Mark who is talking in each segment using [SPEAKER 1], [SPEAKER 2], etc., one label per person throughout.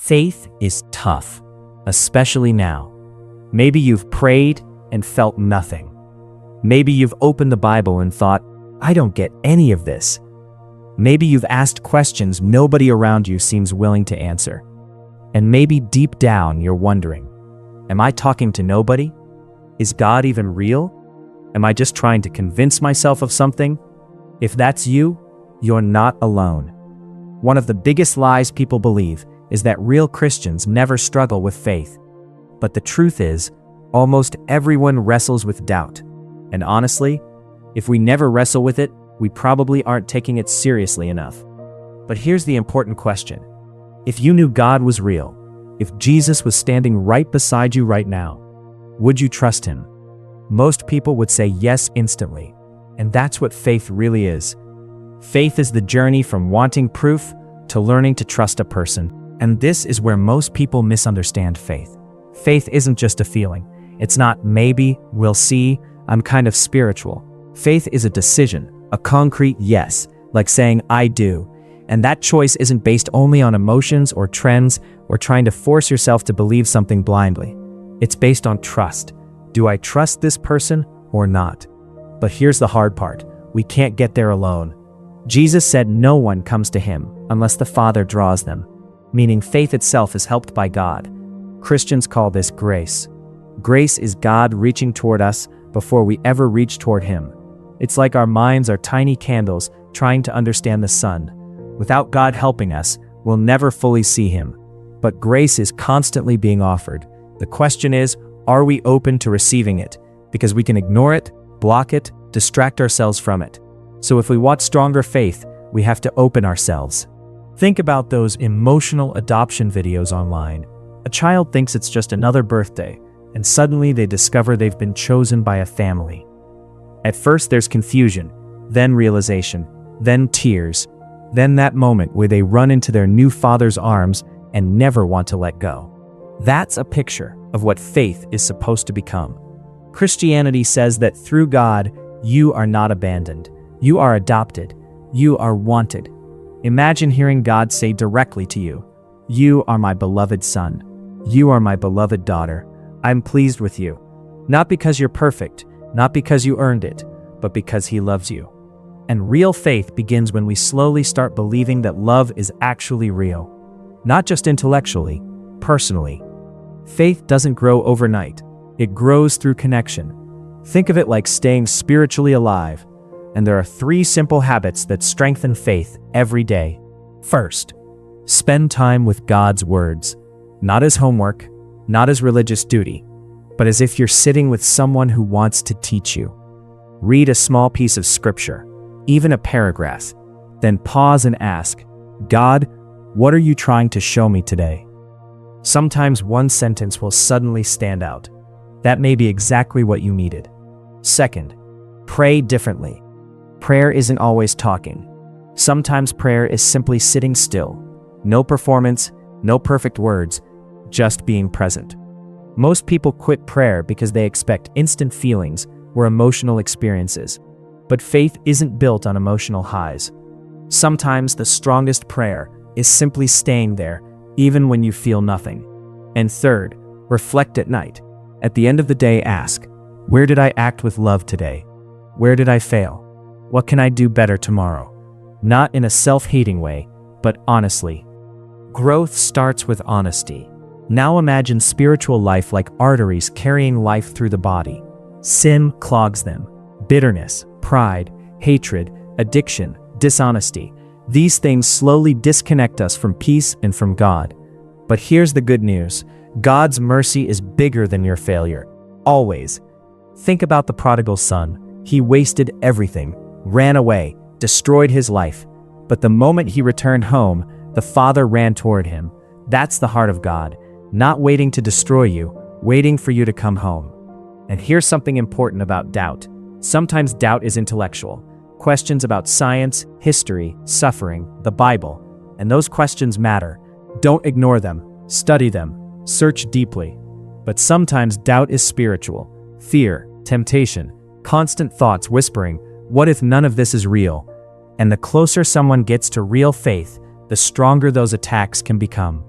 [SPEAKER 1] Faith is tough, especially now. Maybe you've prayed and felt nothing. Maybe you've opened the Bible and thought, I don't get any of this. Maybe you've asked questions nobody around you seems willing to answer. And maybe deep down you're wondering, am I talking to nobody? Is God even real? Am I just trying to convince myself of something? If that's you, you're not alone. One of the biggest lies people believe is that real Christians never struggle with faith. But the truth is, almost everyone wrestles with doubt. And honestly, if we never wrestle with it, we probably aren't taking it seriously enough. But here's the important question. If you knew God was real, if Jesus was standing right beside you right now, would you trust him? Most people would say yes instantly. And that's what faith really is. Faith is the journey from wanting proof to learning to trust a person. And this is where most people misunderstand faith. Faith isn't just a feeling. It's not maybe, we'll see, I'm kind of spiritual. Faith is a decision, a concrete yes, like saying I do. And that choice isn't based only on emotions or trends or trying to force yourself to believe something blindly. It's based on trust. Do I trust this person or not? But here's the hard part. We can't get there alone. Jesus said no one comes to him unless the Father draws them, meaning faith itself is helped by God. Christians call this grace. Grace is God reaching toward us before we ever reach toward him. It's like our minds are tiny candles trying to understand the sun. Without God helping us, we'll never fully see him. But grace is constantly being offered. The question is, are we open to receiving it? Because we can ignore it, block it, distract ourselves from it. So if we want stronger faith, we have to open ourselves. Think about those emotional adoption videos online. A child thinks it's just another birthday, and suddenly they discover they've been chosen by a family. At first there's confusion, then realization, then tears, then that moment where they run into their new father's arms and never want to let go. That's a picture of what faith is supposed to become. Christianity says that through God, you are not abandoned. You are adopted. You are wanted. Imagine hearing God say directly to you, "You are my beloved son. You are my beloved daughter. I'm pleased with you." Not because you're perfect, not because you earned it, but because he loves you. And real faith begins when we slowly start believing that love is actually real. Not just intellectually, personally. Faith doesn't grow overnight. It grows through connection. Think of it like staying spiritually alive. And there are 3 simple habits that strengthen faith every day. First, spend time with God's words. Not as homework, not as religious duty, but as if you're sitting with someone who wants to teach you. Read a small piece of scripture, even a paragraph. Then pause and ask, God, what are you trying to show me today? Sometimes one sentence will suddenly stand out. That may be exactly what you needed. Second, pray differently. Prayer isn't always talking. Sometimes prayer is simply sitting still. No performance, no perfect words, just being present. Most people quit prayer because they expect instant feelings or emotional experiences. But faith isn't built on emotional highs. Sometimes the strongest prayer is simply staying there, even when you feel nothing. And third, reflect at night. At the end of the day, ask, where did I act with love today? Where did I fail? What can I do better tomorrow? Not in a self-hating way, but honestly. Growth starts with honesty. Now imagine spiritual life like arteries carrying life through the body. Sin clogs them. Bitterness, pride, hatred, addiction, dishonesty. These things slowly disconnect us from peace and from God. But here's the good news. God's mercy is bigger than your failure. Always. Think about the prodigal son. He wasted everything, ran away, destroyed his life. But the moment he returned home, the Father ran toward him. That's the heart of God. Not waiting to destroy you, waiting for you to come home. And here's something important about doubt. Sometimes doubt is intellectual. Questions about science, history, suffering, the Bible. And those questions matter. Don't ignore them. Study them. Search deeply. But sometimes doubt is spiritual. Fear, temptation, constant thoughts whispering, what if none of this is real? And the closer someone gets to real faith, the stronger those attacks can become.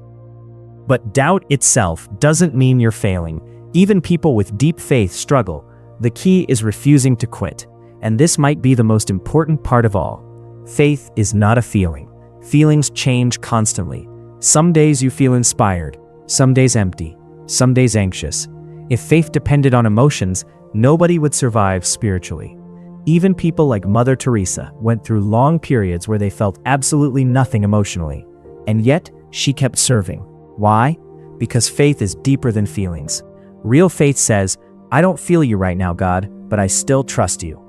[SPEAKER 1] But doubt itself doesn't mean you're failing. Even people with deep faith struggle. The key is refusing to quit. And this might be the most important part of all. Faith is not a feeling. Feelings change constantly. Some days you feel inspired, some days empty, some days anxious. If faith depended on emotions, nobody would survive spiritually. Even people like Mother Teresa went through long periods where they felt absolutely nothing emotionally. And yet, she kept serving. Why? Because faith is deeper than feelings. Real faith says, I don't feel you right now, God, but I still trust you.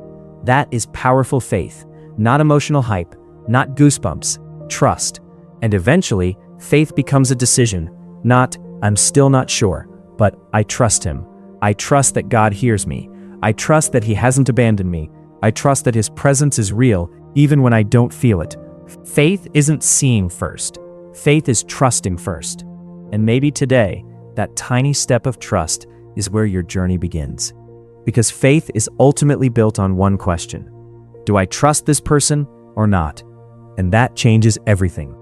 [SPEAKER 1] That is powerful faith, not emotional hype, not goosebumps, trust. And eventually, faith becomes a decision, not, I'm still not sure, but I trust him. I trust that God hears me. I trust that he hasn't abandoned me. I trust that his presence is real, even when I don't feel it. Faith isn't seeing first. Faith is trusting first. And maybe today, that tiny step of trust is where your journey begins. Because faith is ultimately built on one question. Do I trust this person or not? And that changes everything.